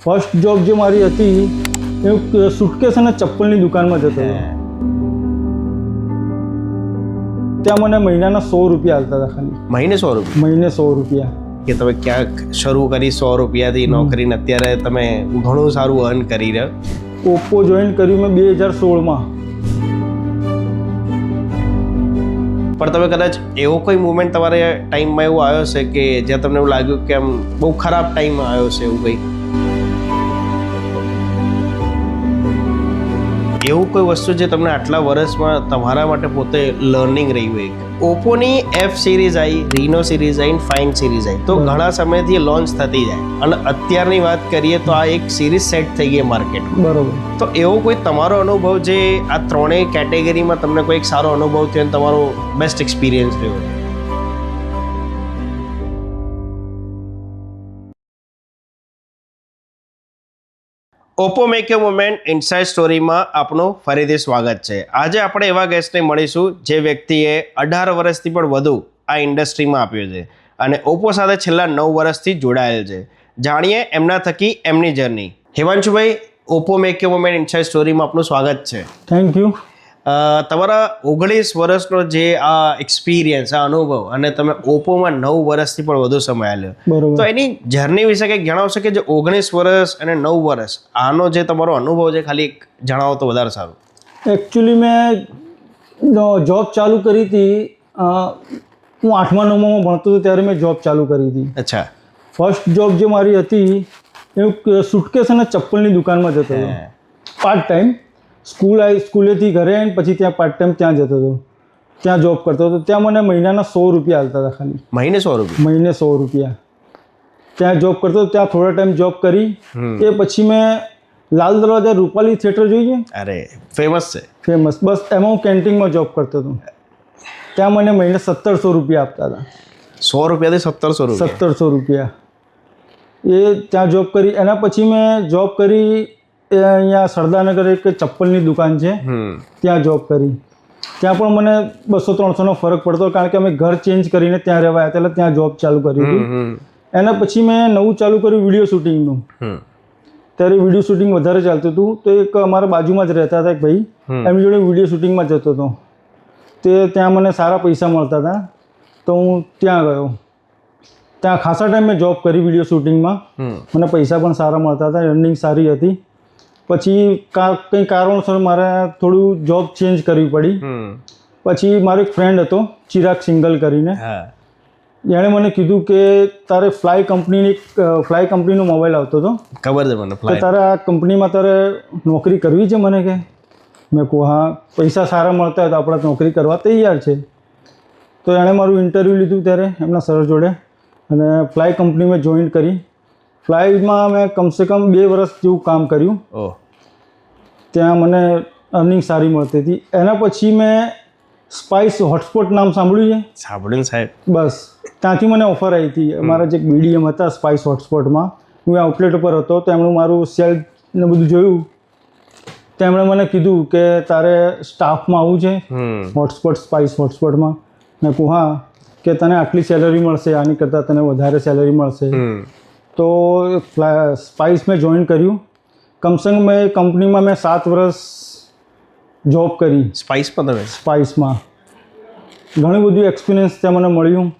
First job જે મારી હતી એ સુટકેસ અને ચપ્પલની દુકાનમાં જતો હતો. ત્યાં મને મહિનાના 100 રૂપિયા આવતા હતા ખાલી. મહિને 100 રૂપિયા? મહિને 100 રૂપિયા. કે તમે ક્યાંક શરૂ કરી 100 રૂપિયાથી નોકરીને અત્યારે તમે ઘણું સારું અર્ન કરી રહ્યો. ઓપ્પો જોઈન કર્યું મેં 2016માં. પણ તમે કદાચ એવો કોઈ મુમેન્ટ તમારે ટાઈમમાં એવું આવ્યો છે કે જ્યાં તમને એવું લાગ્યું કે આમ બહુ ખરાબ ટાઈમ આવ્યો છે એવું કંઈ? એવું કોઈ વસ્તુ જે તમને આટલા વર્ષમાં તમારા માટે પોતે લર્નિંગ રહી હોય? ઓપ્પોની F સિરીઝ આવી, રીનો સિરીઝ આવી, ફાઇન સિરીઝ આવી, તો ઘણા સમયથી લોન્ચ થતી જાય અને અત્યારની વાત કરીએ તો આ એક સિરીઝ સેટ થઈ ગઈ માર્કેટમાં. બરોબર. તો એવો કોઈ તમારો અનુભવ જે આ ત્રણેય કેટેગરીમાં તમને કોઈ એક સારો અનુભવ થયો અને તમારો બેસ્ટ એક્સપિરિયન્સ રહ્યો? Oppo make your moment inside સ્ટોરીમાં આપનું ફરીથી સ્વાગત છે. આજે આપણે એવા ગેસ્ટને મળીશું જે વ્યક્તિએ 18 વર્ષથી પણ વધુ આ ઇન્ડસ્ટ્રીમાં આપ્યો છે અને ઓપ્પો સાથે છેલ્લા 9 વર્ષથી જોડાયેલ છે. જાણીએ એમના થકી એમની જર્ની. હિમાંશુભાઈ, Oppo make your moment inside સ્ટોરીમાં આપનું સ્વાગત છે. Thank you. તમારા 19 વર્ષનો જે આ એક્સપિરિયન્સ, આ અનુભવ, અને તમે ઓપ્પોમાં 9 વર્ષથી પણ વધુ સમય આપ્યો, બરોબર. તો એની જર્ની વિશે કંઈક જણાવશો કે જે 19 વર્ષ અને 9 વર્ષ આનો જે તમારો અનુભવ છે, ખાલી જણાવો તો વધારે સારું. એકચ્યુઅલી મેં જોબ ચાલુ કરી હતી, હું 8મા 9મામાં ભણતો હતો ત્યારે મેં જોબ ચાલુ કરી હતી. અચ્છા. ફર્સ્ટ જોબ જે મારી હતી એ સુટકેસ અને ચપ્પલની દુકાનમાં જતો હતો. પાર્ટ ટાઈમ સ્કૂલેથી ઘરે આવીને પછી ત્યાં પાર્ટ ટાઈમ ત્યાં જતો હતો, ત્યાં જોબ કરતો હતો. ત્યાં મને મહિનાના 100 રૂપિયા આવતા હતા ખાલી. મહિને 100 રૂપિયા? મહિને 100 રૂપિયા. ત્યાં જોબ કરતો હતો. ત્યાં થોડા ટાઈમ જોબ કરી એ પછી મેં લાલ દરવાજા રૂપાલી થિયેટર જોઈએ. અરે ફેમસ છે. ફેમસ. બસ એમાં હું કેન્ટીનમાં જોબ કરતો હતો. ત્યાં મને મહિને 1700 રૂપિયા આપતા હતા. 100 રૂપિયાથી 1700 રૂપિયા? 1700 રૂપિયા. એ ત્યાં જોબ કરી. એના પછી મેં જોબ કરી એ અહીંયા સરદારનગર એક ચપ્પલની દુકાન છે, ત્યાં જોબ કરી. ત્યાં પણ મને 200-300નો ફરક પડતો, કારણ કે અમે ઘર ચેન્જ કરીને ત્યાં રહેવા આવ્યા, એટલે ત્યાં જોબ ચાલુ કરી હતી. એના પછી મેં નવું ચાલુ કર્યું વિડીયો શૂટિંગનું. ત્યારે વિડીયો શૂટિંગ વધારે ચાલતું હતું. તો એક અમારા બાજુમાં જ રહેતા હતા એક ભાઈ, એમની જોડે વિડીયો શૂટિંગમાં જતો હતો. તે ત્યાં મને સારા પૈસા મળતા હતા, તો હું ત્યાં ગયો. ત્યાં ખાસા ટાઈમ મેં જોબ કરી વિડીયો શૂટિંગમાં. મને પૈસા પણ સારા મળતા હતા, અર્નિંગ સારી હતી. પછી કંઈ કારણોસર મારે થોડું જોબ ચેન્જ કરવી પડી. પછી મારો એક ફ્રેન્ડ હતો ચિરાગ સિંગલ કરીને, એણે મને કીધું કે તારે ફ્લાય કંપનીનો મોબાઈલ આવતો હતો, ખબર છે મને, કે તારે આ કંપનીમાં તારે નોકરી કરવી છે મને, કે મેં કહું હા, પૈસા સારા મળતા હોય તો આપણે નોકરી કરવા તૈયાર છે. તો એણે મારું ઇન્ટરવ્યૂ લીધું ત્યારે એમના સર જોડે, અને ફ્લાય કંપની મેં જોઈન કરી. ફ્લાયમાં મેં કમસે કમ 2 વર્ષ જેવું કામ કર્યું. ત્યાં મને અર્નિંગ સારી મળતી હતી. એના પછી મેં સ્પાઇસ હોટસ્પોટ નામ સાંભળ્યું છે? સાંભળ્યું સાહેબ. બસ ત્યાંથી મને ઓફર આવી હતી. મારા જે BDM હતા સ્પાઇસ હોટસ્પોટમાં, હું આઉટલેટ ઉપર હતો, તો એમણે મારું સેલ ને બધું જોયું. તેમણે મને કીધું કે તારે સ્ટાફમાં આવવું છે હોટસ્પોટ, સ્પાઇસ હોટસ્પોટમાં. મેં કહું હા, કે તને આટલી સેલરી મળશે, આની કરતાં તને વધારે સેલરી મળશે. તો સ્પાઇસ મેં જોઈન કર્યું. કમસે કમ મેં કંપનીમાં મેં 7 વર્ષ જોબ કરી. સ્પાઇસમાં ઘણું બધું એક્સપિરિયન્સ ત્યાં મને મળ્યું.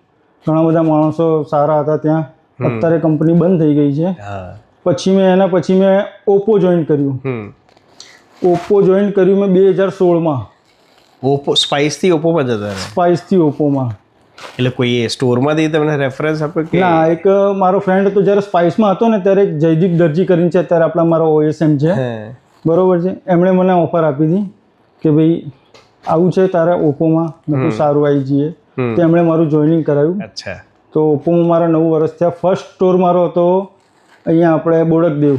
ઘણા બધા માણસો સારા હતા ત્યાં. અત્યારે કંપની બંધ થઈ ગઈ છે. પછી મેં ઓપ્પો જોઈન કર્યું. ઓપ્પો જોઈન કર્યું મેં 2016માં. ઓપ્પો સ્પાઇસથી ઓપ્પોમાં જતા? સ્પાઇસથી ઓપ્પોમાં. એટલે કોઈ સ્ટોરમાંથી તમને રેફરન્સ આપ્યો કે? ના, એક મારો ફ્રેન્ડ હતો જ્યારે સ્પાઇસમાં હતો ને, ત્યારે એક જયદીપ દરજી કરીને છે, અત્યારે આપણા મારો OSM છે, બરોબર છે. એમણે મને ઓફર આપી હતી કે ભાઈ આવું છે તારે ઓપ્પોમાં. મેં કહું સારું, આવી જઈએ. તો એમણે મારું જોઈનિંગ કરાવ્યું. અચ્છા. તો ઓપ્પોમાં મારા 9 વર્ષ થયા. ફર્સ્ટ સ્ટોર મારો હતો અહીંયા આપણે બોડકદેવ.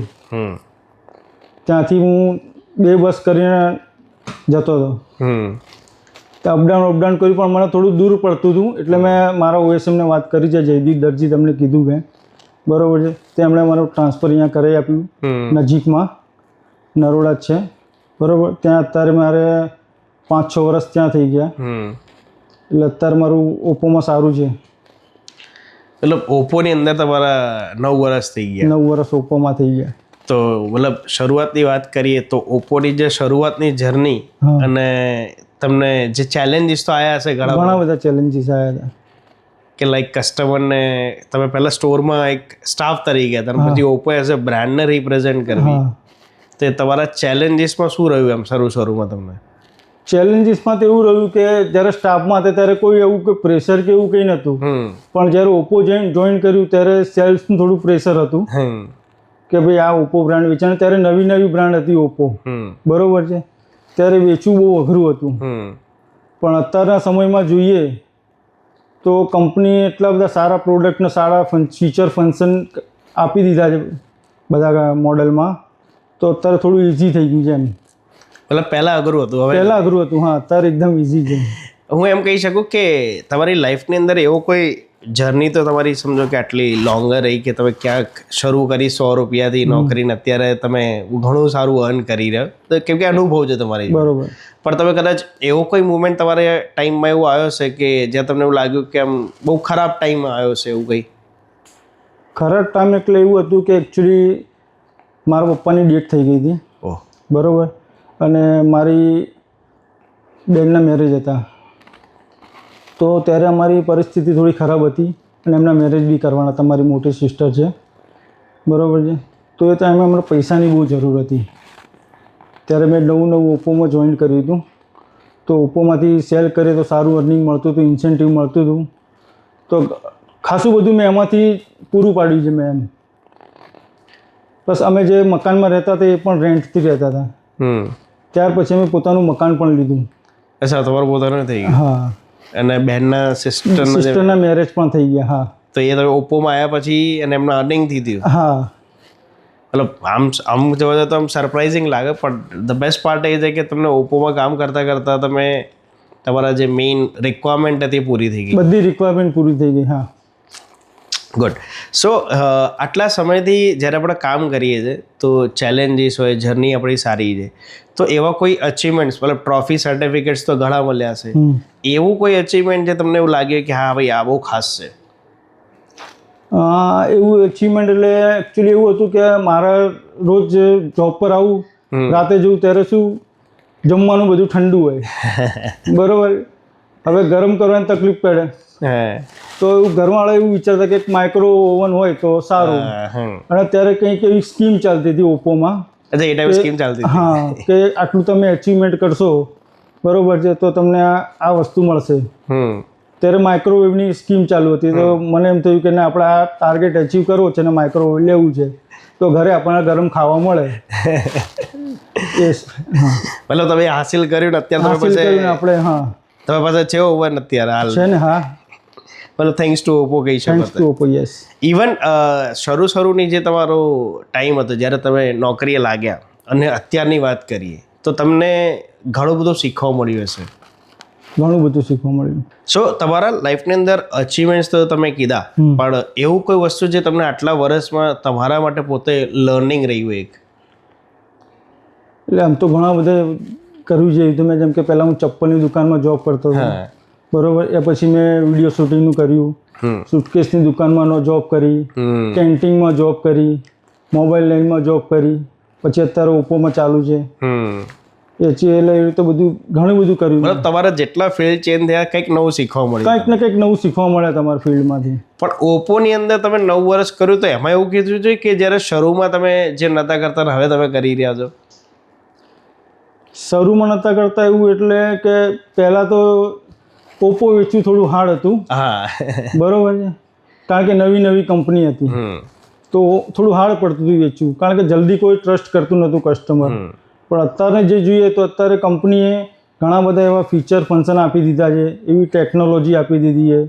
ત્યાંથી હું 2 બસ કરીને જતો હતો. અપડાઉન કર્યું, પણ મને થોડું દૂર પડતું હતું, એટલે મેં મારા OSMને વાત કરી છે, જયદીપ દરજી તમને કીધું મેં, બરોબર છે. તેમણે મારું ટ્રાન્સફર અહીંયા કરાવી આપ્યું, નજીકમાં નરોડા જ છે, બરોબર. ત્યાં અત્યારે મારે 5-6 વર્ષ ત્યાં થઈ ગયા. એટલે અત્યારે મારું ઓપ્પોમાં સારું છે. એટલે ઓપ્પોની અંદર તમારા 9 વર્ષ થઈ ગયા? 9 વર્ષ ઓપ્પોમાં થઈ ગયા. તો મતલબ શરૂઆતની વાત કરીએ તો ઓપ્પોની જે શરૂઆતની જર્ની હા. અને તમને જે ચેલેન્જીસ તો આવ્યા હશે ઘણા ઘણા બધા ચેલેન્જીસ આવ્યા હતા. કે લાઈક કસ્ટમરને તમે પહેલા સ્ટોરમાં એક સ્ટાફ તરીકે હતા અને પછી ઓપ્પો એઝ અ બ્રાન્ડને રિપ્રેઝેન્ટ કરવી, હા, તો એ તમારા ચેલેન્જીસમાં શું રહ્યું એમ શરૂમાં તમને? ચેલેન્જીસમાં તો એવું રહ્યું કે જ્યારે સ્ટાફમાં હતા ત્યારે કોઈ એવું કે પ્રેશર કે એવું કંઈ નહોતું, પણ જ્યારે ઓપ્પો જોઈન કર્યું ત્યારે સેલ્સનું થોડું પ્રેશર હતું કે ભાઈ આ ઓપ્પો બ્રાન્ડ વેચાણ. ત્યારે નવી બ્રાન્ડ હતી ઓપ્પો, બરોબર છે, ત્યારે વેચવું બહુ અઘરું હતું. પણ અત્યારના સમયમાં જોઈએ તો કંપની એટલા બધા સારા પ્રોડક્ટને સારા ફીચર ફંક્શન આપી દીધા છે બધા મોડલમાં, તો અત્યારે થોડું ઇઝી થઈ ગયું છે એમ. મતલબ પહેલાં અઘરું હતું, હવે પહેલાં અઘરું હતું, હા, અત્યારે એકદમ ઇઝી છે. હું એમ કહી શકું કે તમારી લાઈફની અંદર એવો કોઈ જર્ની તો તમારી સમજો કે આટલી લોંગર રહી કે તમે ક્યાંક શરૂ કરી 100 રૂપિયાથી નોકરીને અત્યારે તમે ઘણું સારું અર્ન કરી રહ્યો, તો કેમ કે અનુભવ છે તમારી જોડે. બરોબર. પણ તમે કદાચ એવો કોઈ મુમેન્ટ તમારે ટાઈમમાં એવું આવ્યો છે કે જ્યાં તમને એવું લાગ્યું કે આમ બહુ ખરાબ ટાઈમમાં આવ્યો છે એવું કંઈ? ખરાબ ટાઈમ એટલે એવું હતું કે એકચ્યુઅલી મારા પપ્પાની ડેથ થઈ ગઈ હતી, ઓહ, બરોબર, અને મારી બેનના મેરેજ હતા, તો ત્યારે અમારી પરિસ્થિતિ થોડી ખરાબ હતી અને એમના મેરેજ બી કરવાના હતા. મારી મોટી સિસ્ટર છે, બરોબર છે, તો એ ટાઈમે અમને પૈસાની બહુ જરૂર હતી. ત્યારે મેં નવું ઓપ્પોમાં જોઈન કર્યું હતું. તો ઓપ્પોમાંથી સેલ કરીએ તો સારું અર્નિંગ મળતું હતું, ઇન્સેન્ટિવ મળતું હતું, તો ખાસું બધું મેં એમાંથી પૂરું પાડ્યું છે મેં એમ. પ્લસ અમે જે મકાનમાં રહેતા હતા એ પણ રેન્ટથી રહેતા હતા. ત્યાર પછી અમે પોતાનું મકાન પણ લીધું. અચ્છા, તમારું પોતાનું થઈ ગયું? હા. અને બહેનના સિસ્ટરના મેરેજ પણ થઈ ગયા. હા. તો એ તમે ઓપ્પોમાં આવ્યા પછી અને એમના અર્નિંગથી થયું? હા. મતલબ આમ જોવા જાય તો આમ સરપ્રાઇઝિંગ લાગે, પણ ધ બેસ્ટ પાર્ટ એ છે કે તમને ઓપ્પોમાં કામ કરતાં તમે તમારા જે મેઇન રિક્વાયરમેન્ટ હતી પૂરી થઈ ગઈ. બધી રિક્વાયરમેન્ટ પૂરી થઈ ગઈ. હા. ગુડ. સો આટલા સમયથી જ્યારે આપણે કામ કરીએ છીએ તો ચેલેન્જીસ હોય, જર્ની આપણી સારી છે, તો એવા કોઈ અચીવમેન્ટ્સ, મતલબ ટ્રોફી સર્ટિફિકેટ્સ તો ઘણા મળ્યા છે, એવું કોઈ અચીવમેન્ટ જે તમને એવું લાગે કે હા ભાઈ આ બહુ ખાસ છે? એવું અચીવમેન્ટ એટલે એકચ્યુઅલી એવું હતું કે મારા રોજ જોબ પર આવું, રાતે જવું ત્યારે શું જમવાનું બધું ઠંડુ હોય, બરોબર, હવે ગરમ કરવાની તકલીફ પડે, તો એવું ઘરવાળા એવું વિચારતા કે એક માઇક્રો ઓવન હોય તો સારું. અને ત્યારે કંઈક એવી સ્કીમ ચાલતી હતી ઓપ્પોમાં. અચ્છા, એ ટાઈમ સ્કીમ ચાલતી હતી? હા, કે આટલું તમે અચીવમેન્ટ કરશો, બરોબર છે, તો તમને આ વસ્તુ મળશે. ત્યારે માઇક્રોવેવની સ્કીમ ચાલુ હતી, તો મને એમ થયું કે ના, આપણે આ ટાર્ગેટ અચીવ કરવો છે અને માઇક્રોવેવ લેવું છે, તો ઘરે આપણને ગરમ ખાવા મળે. મતલબ તમે હાસિલ કર્યું ને અત્યારે આપણે? હા, તમે પાસે છે ઓવન અત્યારે હાલ? છે ને. હા, મતલબ થેન્ક્સ ટુ ઓપ્પો કહી શકો. Thanks to Oppo. Yes. Even શરૂની જે તમારો ટાઈમ હતો જ્યારે તમે નોકરીએ લાગ્યા અને અત્યારની વાત કરીએ તો તમને ઘણું બધું શીખવા મળ્યું હશે? ઘણું બધું શીખવા મળ્યું. સો તમારા લાઈફની અંદર અચીવમેન્ટ્સ તો તમે કીધા, પણ એવું કોઈ વસ્તુ જે તમને આટલા વર્ષમાં તમારા માટે પોતે લર્નિંગ રહ્યું એક? એટલે આમ તો ઘણા બધા કર્યું છે. તમે જેમ કે પહેલાં હું ચપ્પલની દુકાનમાં જોબ કરતો હતો, બરોબર, એ પછી મેં વિડીયો શૂટિંગનું કર્યું, સુટકેસની દુકાનમાં જોબ કરી, કેન્ટીનમાં જોબ કરી, મોબાઈલ લાઇનમાં જોબ કરી, પછી અત્યારે ઓપ્પોમાં ચાલુ છે. એટલે એ રીતે બધું ઘણું બધું કર્યું. મતલબ તમારા જેટલા ફિલ્ડ ચેન્જ થયા કંઈક નવું શીખવા મળ્યું? કંઈક ને કંઈક નવું શીખવા મળે તમારા ફિલ્ડમાંથી. પણ ઓપ્પોની અંદર તમે 9 વર્ષ કર્યું તો એમાં એવું કીધું છે કે જ્યારે શરૂમાં તમે જે નહોતા કરતા ને હવે તમે કરી રહ્યા છો? શરૂમાં નહોતા કરતા એવું એટલે કે પહેલાં તો ઓપ્પો વેચવું થોડું હાર્ડ હતું. હા, બરોબર છે, કારણ કે નવી કંપની હતી, તો થોડું હાર્ડ પડતું હતું વેચવું, કારણ કે જલ્દી કોઈ ટ્રસ્ટ કરતું નહોતું કસ્ટમર. પણ અત્યારે જે જોઈએ તો અત્યારે કંપનીએ ઘણા બધા એવા ફીચર ફંક્શન આપી દીધા છે, એવી ટેકનોલોજી આપી દીધી છે,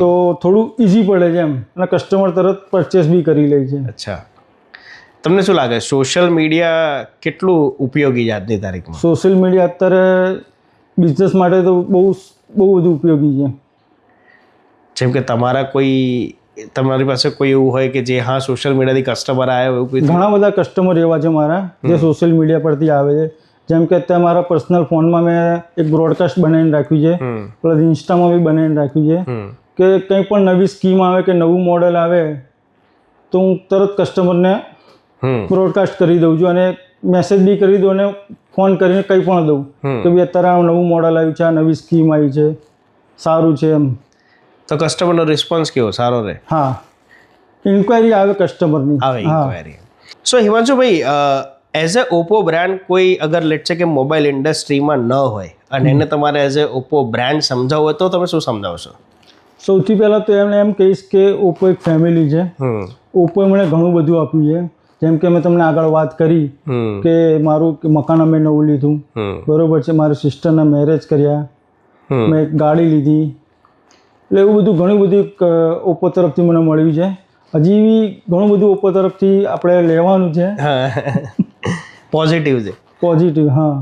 તો થોડું ઇઝી પડે છે એમ, અને કસ્ટમર તરત પરચેસ બી કરી લે છે. અચ્છા, તમને શું લાગે સોશિયલ મીડિયા કેટલું ઉપયોગી છે આજની તારીખમાં? સોશિયલ મીડિયા અત્યારે બિઝનેસ માટે તો બહુ બધું ઉપયોગી છે. જેમ કે તમારી પાસે કોઈ એવું હોય કે જે હા સોશિયલ મીડિયાથી કસ્ટમર આવ્યો એવું કોઈ? ઘણા બધા કસ્ટમર એવા છે મારા જે સોશિયલ મીડિયા પરથી આવે છે. જેમ કે અત્યારે મારા પર્સનલ ફોનમાં મેં એક બ્રોડકાસ્ટ બનાવીને રાખ્યું છે, પ્લસ ઇન્સ્ટામાં બી બનાવીને રાખ્યું છે કે કંઈ પણ નવી સ્કીમ આવે કે નવું મોડલ આવે તો હું તરત કસ્ટમરને બ્રોડકાસ્ટ કરી દઉં છું અને મેસેજ બી કરી દઉં અને ફોન કરીને કંઈ પણ દઉં કે ભાઈ અત્યારે આ નવું મોડલ આવ્યું છે, આ નવી સ્કીમ આવી છે, સારું છે એમ. તો કસ્ટમરનો રિસ્પોન્સ કેવો સારો રહે? હા, ઇન્ક્વાયરી આવે કસ્ટમરની. આવે inquiry. So Himanshubhai, as a Oppo brand કોઈ અગર લેટ છે કે મોબાઈલ ઇન્ડસ્ટ્રીમાં ન હોય અને એને તમારે એઝ અ ઓપ્પો બ્રાન્ડ સમજાવવું હોય તો તમે શું સમજાવશો? સૌથી પહેલાં તો એમને એમ કહીશ કે ઓપ્પો એક ફેમિલી છે. ઓપ્પોએ મને ઘણું બધું આપ્યું છે. જેમ કે મેં તમને આગળ વાત કરી કે મારું મકાન અમે નવું લીધું, બરોબર છે, મારી સિસ્ટરના મેરેજ કર્યા, મેં એક ગાડી લીધી, એટલે એવું બધું ઘણું બધું ઓપ્પો તરફથી મને મળ્યું છે. હજી ઘણું બધું ઓપ્પો તરફથી આપણે લેવાનું છે. પોઝિટિવ છે. પોઝિટિવ, હા.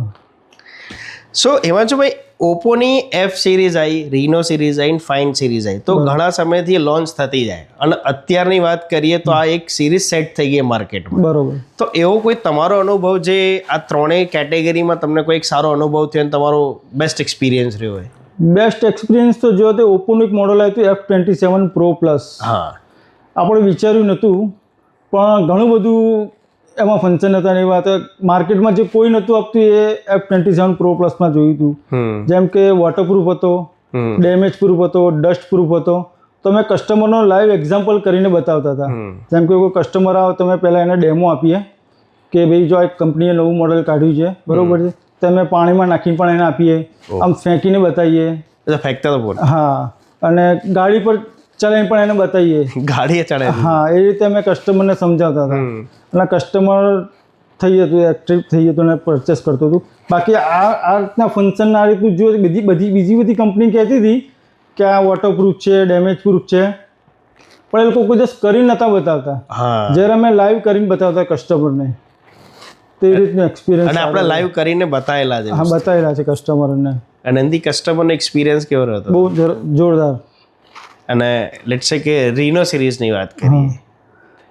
સો હિમાંશુભાઈ, ઓપ્પોની એફ સિરીઝ આવી, રીનો સિરીઝ આવી, ફાઇન સિરીઝ આવી, તો ઘણા સમયથી લોન્ચ થતી જાય અને અત્યારની વાત કરીએ તો આ એક સિરીઝ સેટ થઈ ગઈ માર્કેટમાં. બરોબર. તો એવો કોઈ તમારો અનુભવ જે આ ત્રણેય કેટેગરીમાં તમને કોઈ એક સારો અનુભવ થયો અને તમારો બેસ્ટ એક્સપિરિયન્સ રહ્યો હોય? બેસ્ટ એક્સપિરિયન્સ તો જો તે ઓપ્પોનું એક મોડલ આવ્યું હતું F27 Pro Plus. હા, આપણે વિચાર્યું નહોતું પણ ઘણું બધું એમાં ફંક્શન હતા ને એ વાત માર્કેટમાં જે કોઈ નહોતું આપતું એ F27 Pro Plusમાં જોયું હતું. જેમ કે વોટરપ્રૂફ હતો, ડેમેજ પ્રૂફ હતો, ડસ્ટ પ્રૂફ હતો. તો મેં કસ્ટમરનો લાઈવ એક્ઝામ્પલ કરીને બતાવતા હતા. જેમ કે કોઈ કસ્ટમર આવે તો મેં પહેલાં એને ડેમો આપીએ કે ભાઈ જો એક કંપનીએ નવું મોડલ કાઢ્યું છે, બરોબર છે, તો અમે પાણીમાં નાખીને પણ એને આપીએ, આમ ફેંકીને બતાવીએ. ફેંકતા તો બોલ. હા, અને ગાડી પર ચલાવીને પણ એને બતાવીએ. ગાડીએ ચડાવી. હા, એ રીતે અમે કસ્ટમરને સમજાવતા હતા અને કસ્ટમર થઈ જતું, એક્ટિવ થઈ જતું અને પરચેસ કરતું હતું. બાકી આ રીતના ફંક્શન આ રીતનું જો બીજી બધી કંપની કહેતી હતી કે આ વોટરપ્રૂફ છે, ડેમેજ પ્રૂફ છે, પણ એ લોકો કોઈ દિવસ કરીને નહોતા બતાવતા. જ્યારે અમે લાઈવ કરીને બતાવતા કસ્ટમરને, તે રીતનું એક્સપિરિયન્સ. અને આપણે લાઈવ કરીને બતાવેલા છે. હા, બતાવેલા છે કસ્ટમરને. અને એનાથી કસ્ટમરનો એક્સપિરિયન્સ કેવો રહ્યો હતો? બહુ જોરદાર. અને લેટ્સ સે કે રીનો સિરીઝની વાત કરીએ.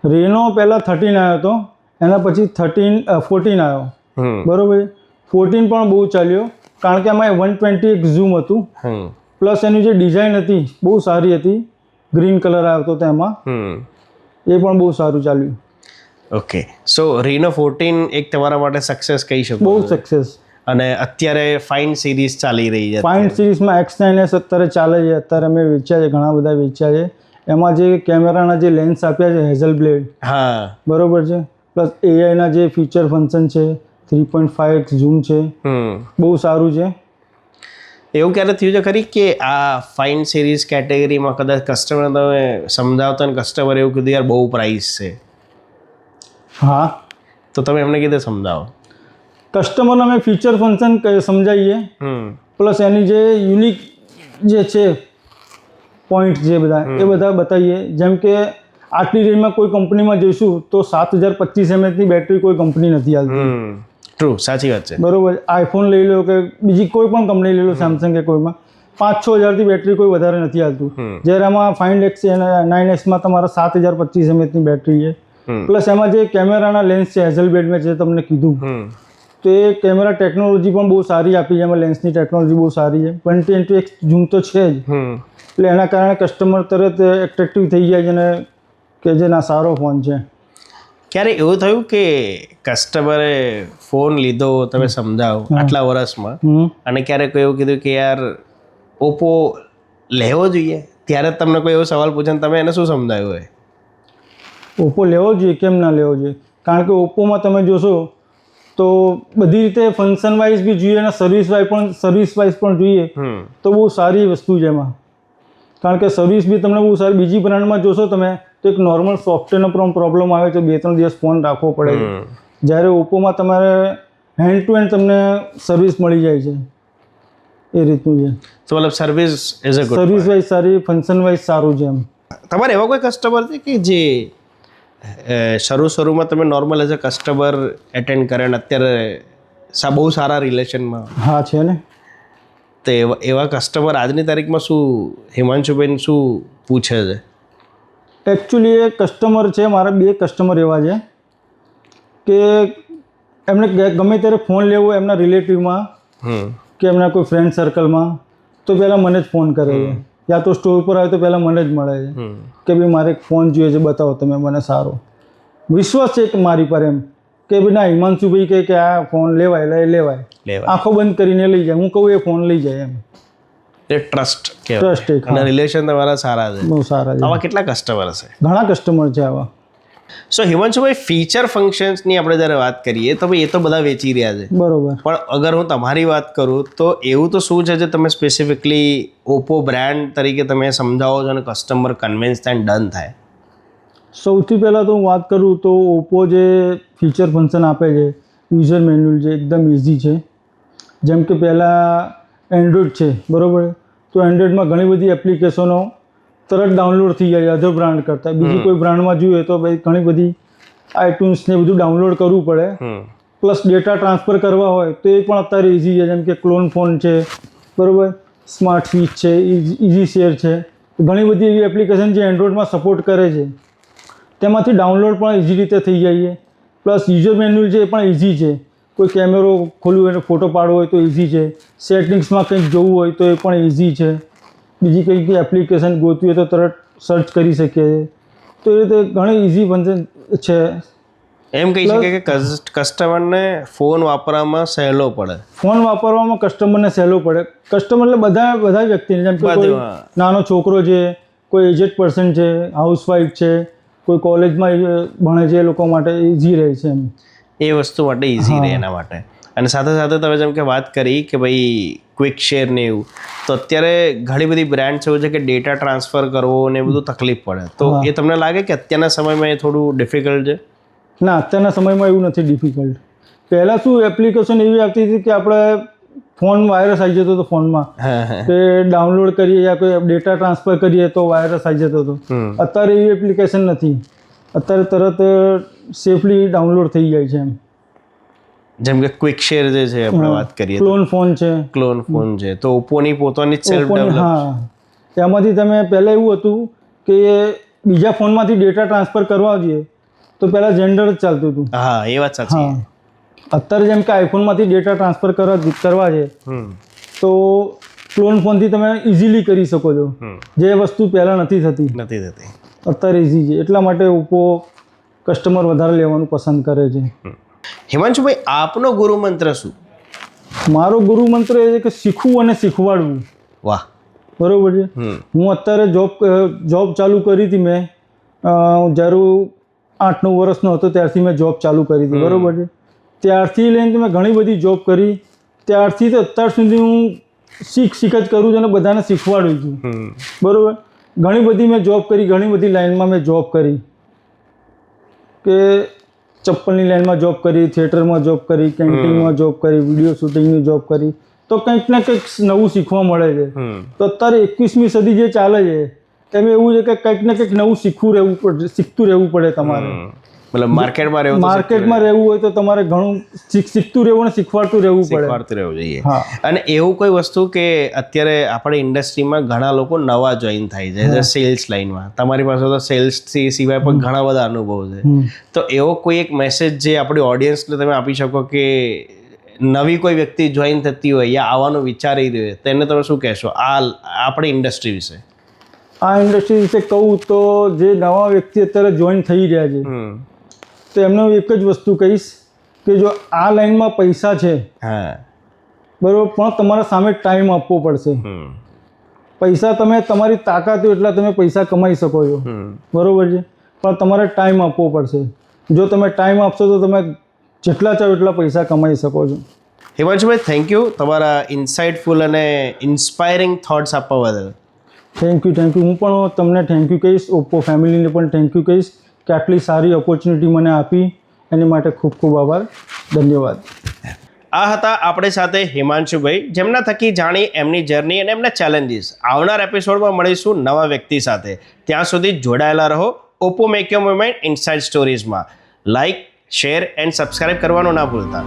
રીનો પહેલાં 13 આવ્યો હતો, એના પછી 14 આવ્યો, બરોબર. 14 પણ બહુ ચાલ્યો કારણ કે એમાં 120 ઝૂમ હતું, પ્લસ એની જે ડિઝાઇન હતી બહુ સારી હતી, ગ્રીન કલર આવ્યો હતો તેમાં, એ પણ બહુ સારું ચાલ્યું. ઓકે, સો રીનો 14 એક તમારા માટે સક્સેસ કહી શકો? બહુ સક્સેસ. અને અત્યારે ફાઇન સિરીઝ ચાલી રહી છે. ફાઇન સિરીઝમાં X9s અત્યારે ચાલે છે, અત્યારે અમે વેચ્યા છે, ઘણા બધા વેચ્યા છે. એમાં જે કેમેરાના જે લેન્સ આપ્યા છે હેઝલ બ્લેડ, હા, બરોબર છે, પ્લસ એઆઈના જે ફીચર ફંક્શન છે, 3.5x ઝૂમ છે, બહુ સારું છે. એવું ક્યારે થયું છે ખરી કે આ ફાઇન સિરીઝ કેટેગરીમાં કદાચ કસ્ટમર તમે સમજાવતા અને કસ્ટમર એવું કીધું યાર બહુ પ્રાઇસ છે? હા, તો તમે એમને કીધે સમજાવો? કસ્ટમરને અમે ફીચર ફંક્શન સમજાવીએ, પ્લસ એની જે યુનિક જે છે પોઈન્ટ જે બધા એ બધા બતાવીએ. જેમ કે આટલી રેન્જમાં કોઈ કંપનીમાં જઈશું તો 7025 mAhની બેટરી કોઈ કંપની નથી આવતી. ટ્રુ, સાચી વાત છે. બરોબર. આઈફોન લઈ લો કે બીજી કોઈ પણ કંપની લઈ લો, સેમસંગ કે કોઈમાં 5-6 હજારથી બેટરી કોઈ વધારે નથી આવતું. જ્યારે આમાં ફાઇન્ડ X9sમાં તમારા 7025 mAhની બેટરી છે, પ્લસ એમાં જે કેમેરાના લેન્સ છે હેઝલ બ્લેડ મેં જે તમને કીધું, તો એ કેમેરા ટેકનોલોજી પણ બહુ સારી આપી છે. એમાં લેન્સની ટેકનોલોજી બહુ સારી છે, 20x ઝૂમ તો છે જ, એટલે એના કારણે કસ્ટમર તરત એટ્રેક્ટિવ થઈ જાય છે અને કે જે ના સારો ફોન છે. ક્યારે એવું થયું કે કસ્ટમરે ફોન લીધો, તમે સમજાવો આટલા વર્ષમાં, અને ક્યારે કોઈ એવું કીધું કે યાર ઓપ્પો લેવો જોઈએ, ત્યારે તમને કોઈ એવો સવાલ પૂછે ને તમે એને શું સમજાવ્યું હોય? ઓપ્પો લેવો જોઈએ, કેમ ના લેવો જોઈએ? કારણ કે ઓપ્પોમાં તમે જોશો તો બધી રીતે ફંક્શન વાઇઝ બી જોઈએ અને સર્વિસ વાઇઝ પણ જોઈએ તો બહુ સારી વસ્તુ છે એમાં. કારણ કે સર્વિસ બી તમને બહુ સારી, બીજી બ્રાન્ડમાં જોશો તમે તો એક નોર્મલ સોફ્ટવેરનો પણ પ્રોબ્લેમ આવે છે, 2-3 દિવસ ફોન રાખવો પડે છે. જ્યારે ઓપ્પોમાં તમારે હેન્ડ ટુ હેન્ડ તમને સર્વિસ મળી જાય છે, એ રીતનું છે. તો મતલબ service is a good, service wise સારી, ફંક્શન વાઇઝ સારું છે એમ. તમારે એવા કોઈ કસ્ટમર છે કે જે શરૂમાં તમે normal as a customer attend કરે અને અત્યારે બહુ સારા રિલેશનમાં? હા, છે ને. તો એવા કસ્ટમર આજની તારીખમાં શું હિમાંશુભાઈ શું પૂછે છે? એકચ્યુઅલી એ કસ્ટમર છે, મારા 2 કસ્ટમર એવા છે કે એમને ગમે ત્યારે ફોન લેવો એમના રિલેટિવમાં કે એમના કોઈ ફ્રેન્ડ સર્કલમાં તો પહેલાં મને જ ફોન કરે છે, યા તો સ્ટોર પર આવે તો પહેલાં મને જ મળે છે કે ભાઈ મારે એક ફોન જોઈએ છે, બતાવો તમે મને સારો. વિશ્વાસ છે કે મારી પર એમ કે ભાઈ ના હિમાંશુભાઈ કહે કે આ ફોન લેવાય આંખો બંધ કરીને લઈ જાય, હું કહું એ ફોન લઈ જાય એમ. એ ટ્રસ્ટ ટ્રસ્ટ એક અને રિલેશન તમારા સારા છે. બહુ સારા છે. આવા કેટલા કસ્ટમર હશે? ઘણા કસ્ટમર છે આવા. સો હિમાંશુભાઈ, ફીચર ફંક્શન્સની આપણે જ્યારે વાત કરીએ તો ભાઈ એ તો બધા વેચી રહ્યા છે, બરોબર. પણ અગર હું તમારી વાત કરું તો એવું તો શું છે જે તમે સ્પેસિફિકલી ઓપ્પો બ્રાન્ડ તરીકે તમે સમજાવો છો અને કસ્ટમર કન્વિન્સ થાય ડન થાય? સૌથી પહેલાં તો હું વાત કરું તો ઓપ્પો જે ફીચર ફંક્શન આપે છે, યુઝર મેન્યુઅલ છે, એકદમ ઇઝી છે. જેમ કે પહેલાં એન્ડ્રોઈડ છે, બરાબર, તો એન્ડ્રોઈડમાં ઘણી બધી એપ્લિકેશનો તરત ડાઉનલોડ થઈ જાય અધર બ્રાન્ડ કરતાં. બીજી કોઈ બ્રાન્ડમાં જોઈએ તો ભાઈ ઘણી બધી આઇટ્યુન્સ ને બધું ડાઉનલોડ કરવું પડે. પ્લસ ડેટા ટ્રાન્સફર કરવા હોય તો એ પણ અત્યારે ઇઝી છે. જેમ કે ક્લોન ફોન છે, બરાબર, સ્માર્ટ સ્વિચ છે, ઇઝી શેર છે, ઘણી બધી એવી એપ્લિકેશન જે એન્ડ્રોઈડમાં સપોર્ટ કરે છે, તેમાંથી ડાઉનલોડ પણ ઇઝી રીતે થઈ જાય છે. પ્લસ યુઝર મેન્યુઅલ છે એ પણ ઇઝી છે. કોઈ કેમેરો ખોલવું હોય ફોટો પાડવો હોય તો ઇઝી છે. સેટિંગ્સમાં કંઈક જોવું હોય તો એ પણ ઇઝી છે. બીજી કંઈક એપ્લિકેશન ગોતવી હોય તો તરત સર્ચ કરી શકીએ છીએ. તો એ રીતે ઘણી ઇઝી ફંક્શન છે. એમ કહી શકાય કે કસ્ટમરને ફોન વાપરવામાં સહેલો પડે. ફોન વાપરવામાં કસ્ટમરને સહેલો પડે. કસ્ટમર એટલે બધા વ્યક્તિને, જેમ કે કોઈ નાનો છોકરો છે, કોઈ એજેડ પર્સન છે, હાઉસવાઈફ છે, કોઈ કોલેજમાં ભણે છે, એ લોકો માટે ઇઝી રહે છે એમ. એ વસ્તુ માટે ઇઝી રહે એના માટે. અને સાથે સાથે તમે જેમ કે વાત કરી કે ભાઈ ક્વિક શેર ને એવું, તો અત્યારે ઘણી બધી બ્રાન્ડ એવું છે કે ડેટા ટ્રાન્સફર કરવો ને બધું તકલીફ પડે, તો એ તમને લાગે કે અત્યારના સમયમાં એ થોડું ડિફિકલ્ટ છે? ના, અત્યારના સમયમાં એવું નથી ડિફિકલ્ટ. પહેલાં શું એપ્લિકેશન એવી આવતી હતી કે આપણે ફોન વાયરસ આવી જતો હતો ફોનમાં, કે ડાઉનલોડ કરીએ યા કોઈ ડેટા ટ્રાન્સફર કરીએ તો વાયરસ આવી જતો હતો. અત્યારે એવી એપ્લિકેશન નથી. અત્યારે તરત સેફલી ડાઉનલોડ થઈ જાય છે એમ. જેમ કે ક્વિક શેર જે છે આપણે વાત કરીએ, ક્લોન ફોન છે, ક્લોન ફોન છે, તો ઓપ્પોની પોતાની જ સેલ્ફ ડેવલપ. હા, એમાંથી તમે પહેલાં એવું હતું કે બીજા ફોનમાંથી ડેટા ટ્રાન્સફર કરવા જોઈએ તો પહેલાં જેન્ડર જ ચાલતું હતું. હા, એ વાત સાચી. અત્યારે જેમ કે આઈફોનમાંથી ડેટા ટ્રાન્સફર કરવા છે તો ક્લોન ફોનથી તમે ઇઝીલી કરી શકો છો, જે વસ્તુ પહેલાં નથી થતી. અત્યારે ઇઝી છે, એટલા માટે ઓપ્પો કસ્ટમર વધારે લેવાનું પસંદ કરે છે. હિમાંશુભાઈ, આપનો ગુરુ મંત્ર શું? મારો ગુરુ મંત્ર એ છે કે શીખવું અને શીખવાડવું. વાહ, બરોબર છે. હું અત્યારે જોબ ચાલુ કરી હતી. મેં જ્યારે 8-9 વર્ષનો હતો ત્યારથી મેં જોબ ચાલુ કરી હતી, બરોબર છે. ત્યારથી લઈને મેં ઘણી બધી જોબ કરી. ત્યારથી તો અત્યાર સુધી હું શીખ જ કરું છું અને બધાને શીખવાડું છું, બરોબર. ઘણી બધી મેં જોબ કરી, ઘણી બધી લાઈનમાં મેં જોબ કરી, કે ચપ્પલની લાઈનમાં જોબ કરી, થિયેટરમાં જોબ કરી, કેન્ટીનમાં જોબ કરી, વિડીયો શૂટિંગની જોબ કરી. તો કંઈક ને કંઈક નવું શીખવા મળે છે. તો અત્યારે 21મી સદી જે ચાલે છે એમ એવું છે કે કંઈક ને કંઈક નવું શીખતું રહેવું પડે તમારે. મતલબ માર્કેટમાં રહેવું હોય તો તમારે ઘણું શીખતું રહેવું અને શીખવાડતું રહેવું જોઈએ. અને એવું કોઈ વસ્તુ કે અત્યારે આપણી ઇન્ડસ્ટ્રીમાં ઘણા લોકો નવા જોઈન થાય છે સેલ્સ લાઈનમાં, તમારી પાસે તો સેલ્સ સિવાય પણ ઘણા બધા અનુભવ છે, તો એવો કોઈ એક મેસેજ જે આપણી ઓડિયન્સને તમે આપી શકો કે નવી કોઈ વ્યક્તિ જોઈન થતી હોય યા આવવાનું વિચારી રહ્યો હોય તેને તમે શું કહેશો આપણી ઇન્ડસ્ટ્રી વિશે? આ ઇન્ડસ્ટ્રી વિશે કહું તો જે નવા વ્યક્તિ અત્યારે જોઈન થઈ રહ્યા છે તો એમને એક જ વસ્તુ કહીશ કે જો આ લાઈનમાં પૈસા છે, બરાબર, પણ તમારા સામે ટાઈમ આપવો પડશે. પૈસા તમે તમારી તાકાત હોય એટલા તમે પૈસા કમાઈ શકો છો, બરાબર છે, પણ તમારે ટાઈમ આપવો પડશે. જો તમે ટાઈમ આપશો તો તમે જેટલા ચાહો એટલા પૈસા કમાઈ શકો છો. હિમાંશુભાઈ, થેન્ક યુ તમારા ઇન્સાઇટફુલ અને ઇન્સ્પાયરિંગ થોટ્સ આપવા બદલ. Thank you. હું પણ તમને થેન્ક યુ કહીશ, ઓપ્પો ફેમિલીને પણ થેન્ક યુ કહીશ કે આટલી સારી ઓપોર્ચ્યુનિટી મને આપી, એની માટે ખૂબ ખૂબ આભાર. ધન્યવાદ. આ હતા આપણી સાથે હિમાંશુભાઈ, જેમના થકી જાણી એમની જર્ની અને એમના ચેલેન્જીસ. આવનાર એપિસોડમાં મળીશું નવા વ્યક્તિ સાથે. ત્યાં સુધી જોડાયેલા રહો Oppo make your moment inside સ્ટોરીઝમાં. લાઇક, શેર એન્ડ સબસ્ક્રાઇબ કરવાનું ના ભૂલતા.